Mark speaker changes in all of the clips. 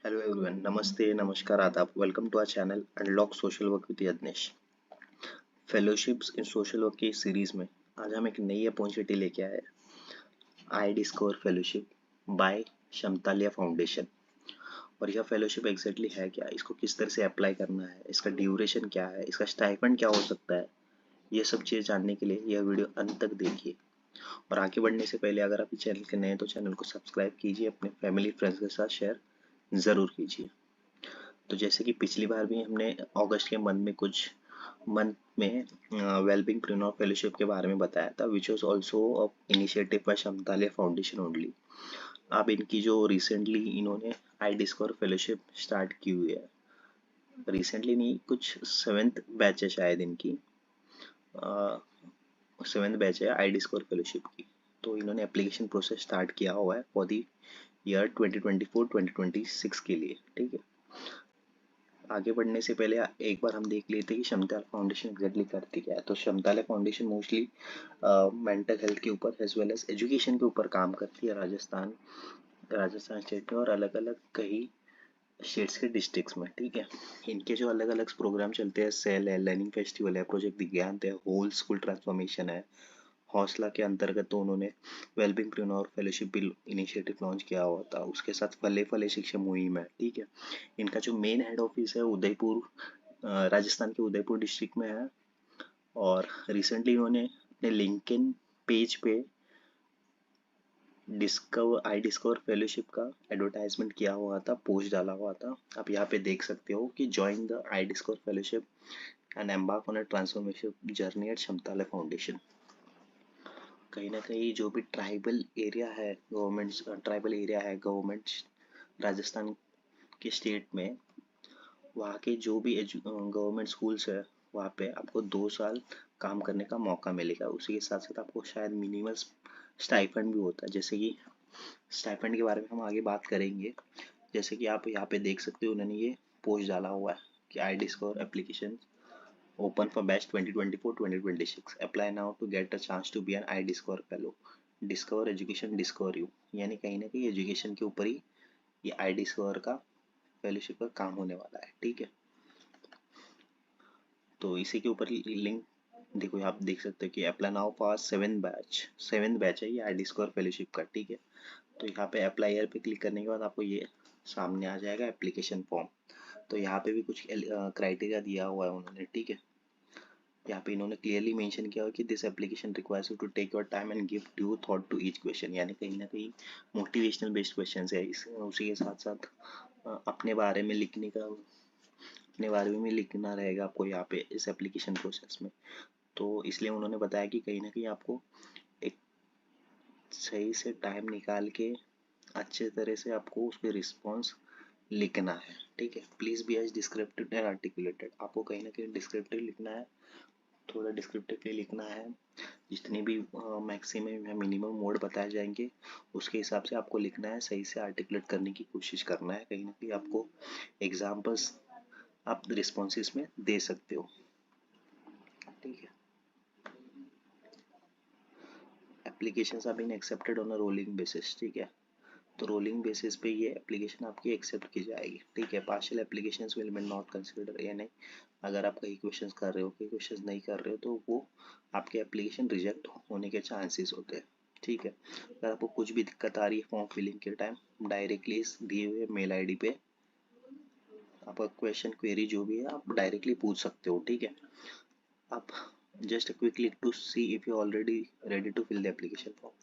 Speaker 1: Hello everyone, नमस्ते, नमस्कार, आदाब। Welcome to our channel unlock social work with Yagnesh. Fellowships in social work की series में आज हम एक नई अपॉर्चुनिटी लेके आए हैं, I discover fellowship by Kshamtalaya foundation. और यह फेलोशिप एग्जैक्टली है क्या, इसको किस तरह से अप्लाई करना है, इसका ड्यूरेशन क्या है, इसका स्टाइपेंड क्या हो सकता है, ये सब चीज़ जानने के लिए यह वीडियो अंत तक देखिए। और आगे बढ़ने से पहले अगर आप इस चैनल के नए हैं तो चैनल को सब्सक्राइब कीजिए, अपने फैमिली फ्रेंड्स के साथ शेयर ज़रूर कीजिए। तो जैसे कि पिछली बार भी हमने अगस्त के मंथ में वेलबिंग प्रिनोर फेलोशिप के बारे में बताया था, which was also initiative by Kshamtalaya foundation only. अब इनकी जो रिसेंटली इन्होंने आई डिस्कवर फेलोशिप स्टार्ट की हुई है, रिसेंटली नहीं, कुछ सेवेंथ बैच है शायद इनकी, सेवेंथ बैच है आई डिस्कवर फेलोशिप की। तो इन्होंने एप्लीकेशन प्रोसेस स्टार्ट किया हुआ है फॉर दी ईयर 2024-2026 के लिए। ठीक है, आगे बढ़ने से पहले एक बार हम देख लेते हैं कि क्षमतालय फाउंडेशन एग्जैक्टली करती क्या है। तो क्षमतालय फाउंडेशन मोस्टली मेंटल हेल्थ के ऊपर एज वेल एज एजुकेशन के ऊपर काम करती है राजस्थान स्टेट में और अलग अलग कई स्टेट्स के डिस्ट्रिक्ट्स में। ठीक है, इनके जो अलग अलग प्रोग्राम चलते हैं, सेल है, लर्निंग फेस्टिवल है, प्रोजेक्ट दिव्यांत है, होल स्कूल ट्रांसफॉर्मेशन है, हौसला के अंतर्गत तो उन्होंने वेलबिंग प्रिनोर फेलोशिप भी इनिशिएटिव लॉन्च किया हुआ था, उसके साथ फले फले शिक्षा मुहिम है। ठीक है, इनका जो मेन हेड ऑफिस है उदयपुर, राजस्थान के उदयपुर डिस्ट्रिक्ट में है। और रिसेंटली इन्होंने अपने लिंक्डइन पेज पे डिस्कवर फेलोशिप का एडवर्टाइजमेंट किया हुआ था, पोस्ट डाला हुआ था। आप यहाँ पे देख सकते हो कि join the I discover fellowship and embark on a transformation journey at Kshamtalaya foundation. कहीं ना कहीं जो भी ट्राइबल एरिया है गवर्नमेंट राजस्थान के स्टेट में, वहाँ के जो भी गवर्नमेंट स्कूल्स है, वहाँ पे आपको 2 साल काम करने का मौका मिलेगा। उसी के साथ साथ आपको शायद मिनिमल स्टाइपेंड भी होता है। जैसे कि स्टाइपेंड के बारे में हम आगे बात करेंगे। जैसे कि आप यहाँ पे देख सकते हो, उन्होंने ये पोस्ट डाला हुआ है कि I Discover application open for batch 2024-2026, apply now to get a chance to be an I Discover fellow, discover education discover you. यानी कहीं ना कहीं एजुकेशन के ऊपर ही ये आई डिस्कवर का फेलोशिप का काम होने वाला है। ठीक है, तो इसी के ऊपर लिंक देखो, आप देख सकते हो कि apply now for seventh batch है ये आई डिस्कवर फेलोशिप का। ठीक है, तो यहाँ पे अप्लाई ईयर पे क्लिक करने के बाद आपको ये सामने आ जाएगा एप्लीकेशन फॉर्म। तो यहाँ पे भी कुछ क्राइटेरिया दिया हुआ है उन्होंने। ठीक है, यहाँ पे इन्होंने क्लियरली मेंशन किया हुआ कि this application requires you to take your time and give due thought to each question. यानी कहीं ना कहीं मोटिवेशनल बेस्ड क्वेश्चन है इस, उसी के साथ साथ अपने बारे में लिखना रहेगा आपको यहाँ पे इस एप्लीकेशन प्रोसेस में। तो इसलिए उन्होंने बताया कि कहीं ना कहीं आपको एक सही से टाइम निकाल के अच्छे तरह से आपको उस पर रिस्पॉन्स लिखना है। ठीक है, please be as descriptive and articulated. आपको कहीं ना कहीं डिस्क्रिप्टिव लिखना है, थोड़ा डिस्क्रिप्टिवली लिखना है। जितनी भी मैक्सिमम या मिनिमम मोड बताए जाएंगे उसके हिसाब से आपको लिखना है, सही से आर्टिकुलेट करने की कोशिश करना है। कहीं ना कहीं आपको एग्जाम्पल्स आप रिस्पॉन्सेस में दे सकते हो। ठीक है, applications are been accepted on a rolling basis. ठीक है, तो रोलिंग बेसिस पे ये एप्लीकेशन आपकी एक्सेप्ट की जाएगी। ठीक है, partial applications will be not consider, यानी अगर आप कई क्वेश्चंस कर रहे हो, कई क्वेश्चंस नहीं कर रहे हो, तो वो आपके एप्लीकेशन रिजेक्ट होने के चांसेस होते हैं। ठीक है, अगर आपको कुछ भी दिक्कत आ रही है फॉर्म फिलिंग के टाइम, डायरेक्टली इस दिए हुए मेल आईडी पे आपका क्वेश्चन क्वेरी जो भी है आप डायरेक्टली पूछ सकते हो। ठीक है, आप just quick click to see if you already ready to fill the application form.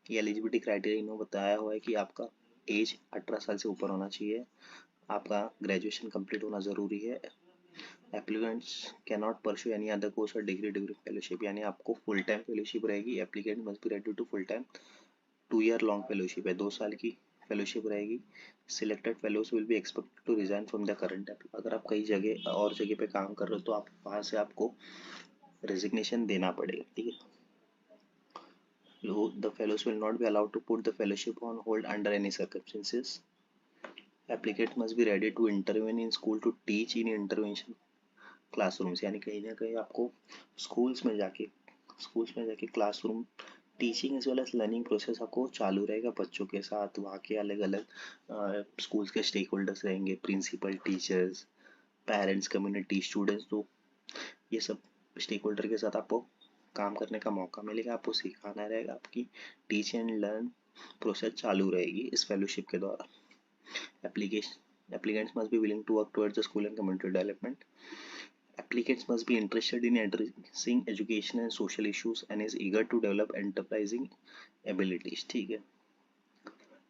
Speaker 1: ये एलिजिबिलिटी क्राइटेरिया इन्होंने बताया हुआ है कि आपका एज 18 साल से ऊपर होना चाहिए, आपका ग्रेजुएशन कंप्लीट होना ज़रूरी है, applicants can not pursue any other course और डिग्री फेलोशिप। यानी आपको फुल टाइम फेलोशिप रहेगी, applicant must be ready to full time 2 year long fellowship है, 2 साल की फेलोशिप रहेगी। Selected fellows will be expected to resign from the current एप्ली। अगर आप कई जगह और जगह पे काम कर रहे हो तो आप वहाँ से आपको रेजिग्नेशन देना पड़ेगा। ठीक है, the fellows will not be allowed to put the fellowship on hold under any circumstances. Applicant must be ready to intervene in school to teach in intervention classrooms। यानी कहीं ना कहीं आपको स्कूल्स में जाके classroom teaching as well as learning process आपको चालू रहेगा बच्चों के साथ। वहाँ के अलग अलग स्कूल्स के स्टेक होल्डर्स रहेंगे, principal, teachers, parents, community, students. तो ये सब स्टेक होल्डर के साथ आपको काम करने का मौका मिलेगा, आपको सिखाना रहेगा। आपकी टीच एंड लर्न प्रोसेस चालू रहेगी इस फेलोशिप के दौरान। Applicants must be willing to work towards the school and community development. Applicants must be interested in addressing education and social issues and is eager to develop enterprising abilities. ठीक है।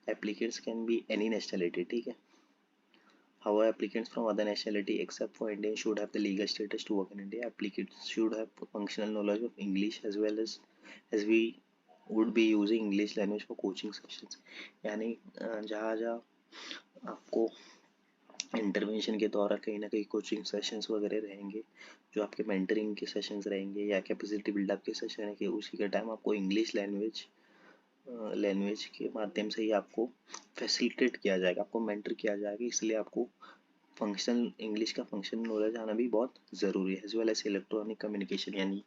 Speaker 1: Applicants can be any nationality. ठीक है। However, applicants from other nationality except for Indian should have the legal status to work in India. Applicants should have functional knowledge of English as we would be using English language for coaching sessions. यानी जहाँ जहाँ आपको intervention के दौरान कहीं ना कहीं coaching sessions वगैरह रहेंगे, जो आपके मेंटरिंग के सेशंस रहेंगे या कैपेसिटी बिल्डअप के सेशन रहेंगे, उसी के टाइम आपको इंग्लिश लैंग्वेज के माध्यम से ही आपको फैसिलिटेट किया जाएगा, आपको मेंटर किया जाएगा। इसलिए आपको फंक्शनल इंग्लिश का फंक्शनल नॉलेज आना भी बहुत ज़रूरी है। As well as electronic communication, यानी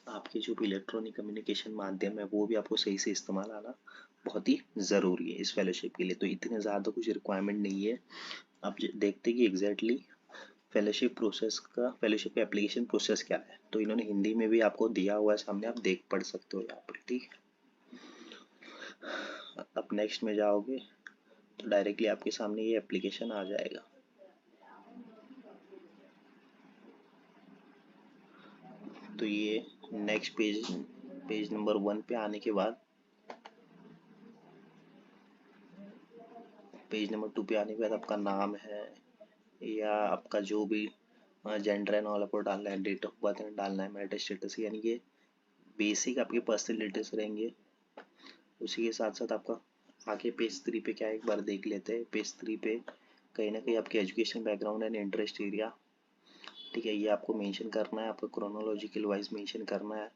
Speaker 1: आपके जो भी इलेक्ट्रॉनिक कम्युनिकेशन माध्यम है वो भी आपको सही से इस्तेमाल आना बहुत ही ज़रूरी है इस फेलोशिप के लिए। तो इतने ज़्यादा कुछ रिक्वायरमेंट नहीं है। आप देखते कि एग्जैक्टली फेलोशिप का एप्लीकेशन प्रोसेस क्या है। तो इन्होंने हिंदी में भी आपको दिया हुआ है सामने, आप देख पढ़ सकते हो यहाँ पर। ठीक है। अब नेक्स्ट में जाओगे तो डायरेक्टली आपके सामने ये एप्लीकेशन आ जाएगा। तो ये नेक्स्ट पेज नंबर 1 पे आने के बाद पेज नंबर 2 पे आने के बाद आपका नाम है या आपका जो भी जेंडर एंड ऑल आपको डालना है, डेट ऑफ बर्थ डालना है, मैरिटल स्टेटस, यानी ये बेसिक आपके पर्सनल डिटेल्स रहेंगे। उसी के साथ साथ आपका आगे पेज 3 पे क्या है एक बार देख लेते हैं। पेज 3 पे कहीं ना कहीं आपके education background and interest area, ठीक है, ये आपको मेंशन करना है, आपको क्रोनोलॉजिकल वाइज मेंशन करना है।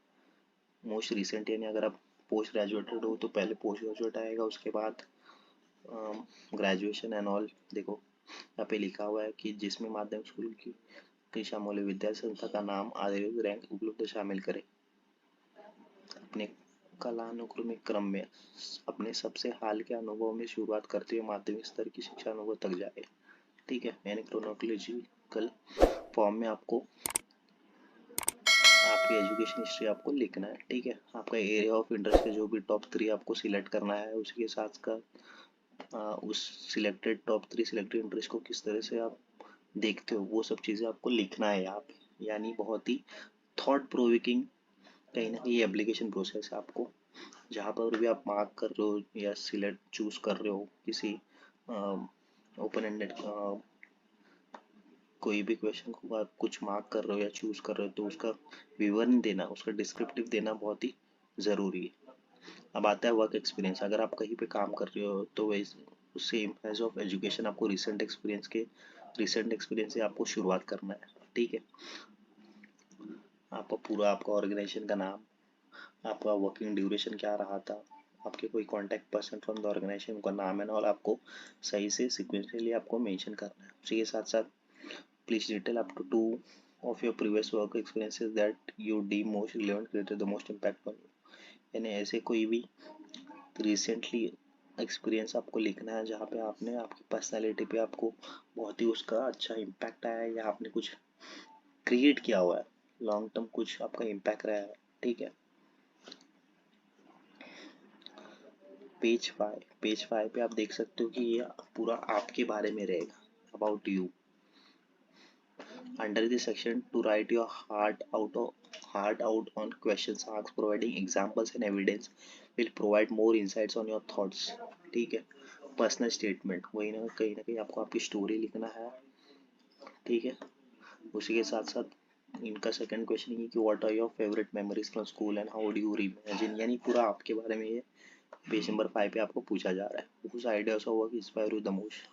Speaker 1: मोस्ट रिसेंट, यानी अगर आप पोस्ट ग्रेजुएटेड हो तो पहले पोस्ट ग्रेजुएट आएगा, उसके बाद ग्रेजुएशन एंड ऑल। देखो यहाँ पे लिखा हुआ है कि जिसमें माध्यमिक स्कूल की शामिल विद्या संस्था का नाम आदि रैंक उपलब्ध शामिल करें, अपने कालानुक्रमिक क्रम में अपने सबसे हाल के अनुभव में शुरुआत करते हुए माध्यमिक स्तर की शिक्षा अनुभव तक जाए। ठीक है, यानी क्रोनोलॉजिकल फॉर्म में आपको आपकी एजुकेशन हिस्ट्री आपको लिखना है। ठीक है, आपका एरिया ऑफ इंटरेस्ट के जो भी टॉप 3 आपको सिलेक्ट करना है, उसी के साथ का उस सिलेक्टेड टॉप 3 सिलेक्टेड इंटरेस्ट को किस तरह से आप देखते हो, वो सब चीज़ें आपको लिखना है यहाँ पे। यानी बहुत ही थॉट प्रोविकिंग कहीं ना कहीं एप्लीकेशन प्रोसेस है। आपको जहाँ पर भी आप मार्क कर रहे हो या सिलेक्ट चूज कर रहे हो किसी ओपन एंडेड कोई भी क्वेश्चन को आप कुछ मार्क कर रहे हो या चूज कर रहे हो, तो उसका विवरण देना, उसका डिस्क्रिप्टिव देना बहुत ही ज़रूरी है। अब आता है वर्क एक्सपीरियंस। अगर आप कहीं पे काम कर रहे हो तो सेम एज ऑफ एजुकेशन आपको रिसेंट एक्सपीरियंस से आपको शुरुआत करना है। ठीक है, आपका पूरा आपका ऑर्गेनाइजेशन का नाम, आपका वर्किंग ड्यूरेशन क्या रहा था, आपके कोई contact person from the organisation का नाम है ना, और आपको सही से सिक्वेंशियली आपको मेंशन करना है। उसी के साथ साथ please detail up to 2 of your previous work experiences that you deem most relevant, created the most impact on you। यानी ऐसे कोई भी रिसेंटली एक्सपीरियंस आपको लिखना है जहाँ पे आपने आपकी पर्सनालिटी पे आपको बहुत ही उसका अच्छा इम्पैक्ट आया है, या आपने कुछ क्रिएट किया हुआ है, लॉन्ग टर्म कुछ आपका इम्पैक्ट रहा है। ठीक है, पेज 5 पे आप देख सकते हो कि ये पूरा आपके बारे में रहेगा, about you. Under this section, to write your heart out on questions asked, providing examples and evidence will provide more insights on your thoughts। ठीक है, पर्सनल स्टेटमेंट, वही ना कहीं आपको आपकी स्टोरी लिखना है। ठीक है, उसी के साथ साथ इनका सेकंड क्वेश्चन ये कि what are your favourite memories from school and how do you imagine, यानी पूरा आपके बारे में ये पेज नंबर 5 पे आपको पूछा जा रहा है। Whose ideas of work inspire you the most।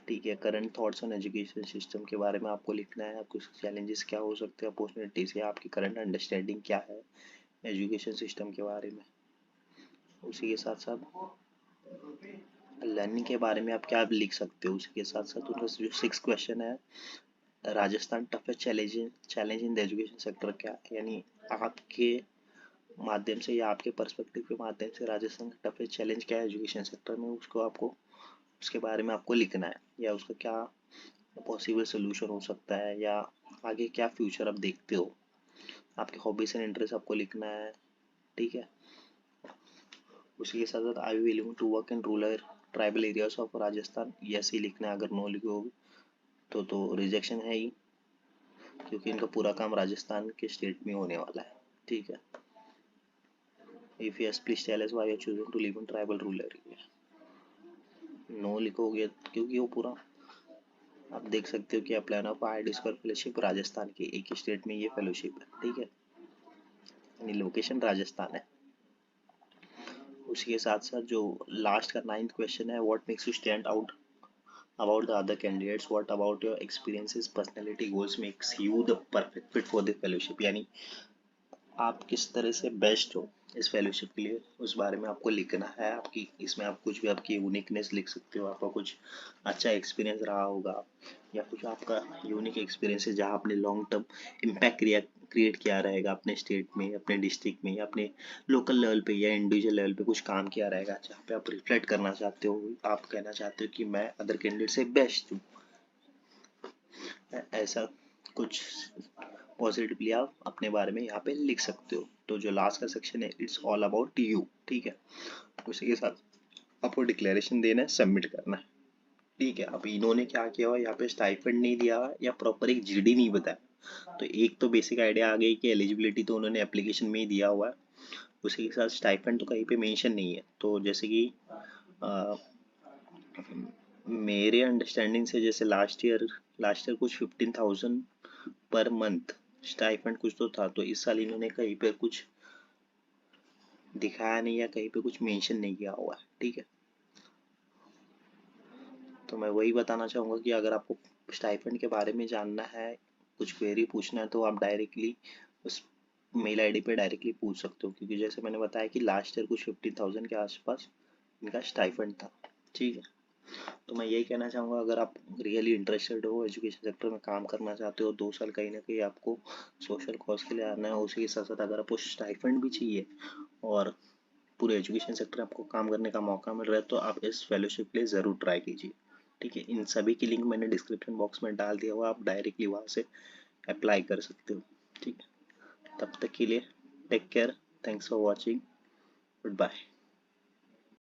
Speaker 1: ठीक है, current thoughts on education system के बारे में आपको लिखना है, आपके चैलेंजेस क्या हो सकते हैं, अपॉर्चुनिटीज, या आपकी करंट अंडरस्टैंडिंग क्या है एजुकेशन सिस्टम के बारे में। उसी के साथ साथ लर्निंग के बारे में आप क्या लिख सकते हो। उसी के साथ साथ उनका जो 6 क्वेश्चन है, Rajasthan toughest challenge in the education sector क्या है, यानी आपके माध्यम से या आपके पर्सपेक्टिव के माध्यम से राजस्थान का टफेस्ट चैलेंज क्या है एजुकेशन सेक्टर में, उसको आपको उसके बारे में आपको लिखना है, या उसका क्या पॉसिबल सोल्यूशन हो सकता है, या आगे क्या फ्यूचर आप देखते हो, आपके हॉबीज एंड इंटरेस्ट आपको लिखना है। ठीक है, उसी के साथ साथ I willing to work in rural tribal areas of Rajasthan, yes ही लिखना है। अगर नो लिखोगे तो रिजेक्शन है ही, क्योंकि इनका पूरा काम राजस्थान के स्टेट में होने वाला है। ठीक है, if yes please tell us why you are choosing to live in tribal rural area. No लिखोगे क्योंकि वो पूरा आप देख सकते हो कि apply of I discover fellowship Rajasthan की एक ही स्टेट में ये फेलोशिप है। ठीक है, यानी लोकेशन राजस्थान है। उसी के साथ साथ जो लास्ट का 9th क्वेश्चन है, what makes you stand out about the other candidates, what about your experiences, personality, goals makes you the perfect fit for this fellowship, यानी आप किस तरह से बेस्ट हो इस फेलोशिप के लिए, उस बारे में आपको लिखना है। आपकी इसमें आप कुछ भी आपकी यूनिकनेस लिख सकते हो, आपका कुछ अच्छा एक्सपीरियंस रहा होगा, या कुछ आपका यूनिक एक्सपीरियंस है जहाँ आपने लॉन्ग टर्म इम्पैक्ट क्रिएट किया रहेगा अपने स्टेट में, अपने डिस्ट्रिक्ट में, या अपने लोकल लेवल पे या इंडिविजुअल लेवल पे कुछ काम किया रहेगा, जहाँ पे आप रिफ्लेक्ट करना चाहते हो, आप कहना चाहते हो कि मैं अदर कैंडिडेट से बेस्ट हूँ। ऐसा कुछ पॉजिटिवली आप अपने बारे में यहाँ पे लिख सकते हो। तो जो लास्ट का सेक्शन है, इट्स ऑल अबाउट यू। ठीक है, उसी के साथ आपको डिक्लेरेशन देना है, सबमिट करना है। ठीक है, अब इन्होंने क्या किया हुआ, यहाँ पे स्टाइपेंड नहीं दिया हुआ या प्रॉपर एक जीडी नहीं बताया, तो एक तो बेसिक आइडिया आ गई कि एलिजिबिलिटी तो उन्होंने एप्लीकेशन में ही दिया हुआ है। उसी के साथ स्टाइपेंड तो कहीं पे मेंशन नहीं है। तो जैसे कि अ, मेरे अंडरस्टैंडिंग से, जैसे लास्ट ईयर कुछ 15,000 पर मंथ स्टाइपेंड कुछ तो था, तो इस साल इन्होंने कहीं पे कुछ दिखाया नहीं या कहीं पे कुछ मेंशन नहीं किया हुआ है। ठीक है, तो मैं वही बताना चाहूँगा कि अगर आपको स्टाइपेंड के बारे में जानना है, कुछ क्वेरी पूछना है, तो आप डायरेक्टली उस मेल आईडी पे डायरेक्टली पूछ सकते हो, क्योंकि जैसे मैंने बताया कि लास्ट ईयर कुछ 15,000 के आसपास इनका स्टाइपेंड था। ठीक है, तो मैं यही कहना चाहूँगा, अगर आप रियली इंटरेस्टेड हो, एजुकेशन सेक्टर में काम करना चाहते हो, 2 साल कहीं ना कहीं आपको सोशल कॉज के लिए आना है, उसी के साथ साथ अगर आपको स्टाइपेंड भी चाहिए और पूरे एजुकेशन सेक्टर में आपको काम करने का मौका मिल रहा है, तो आप इस फेलोशिप के लिए ज़रूर ट्राई कीजिए। ठीक है, इन सभी की लिंक मैंने डिस्क्रिप्शन बॉक्स में डाल दिया हुआ, आप डायरेक्टली वहाँ से अप्लाई कर सकते हो। ठीक है, तब तक के लिए take care, thanks for watching, good bye.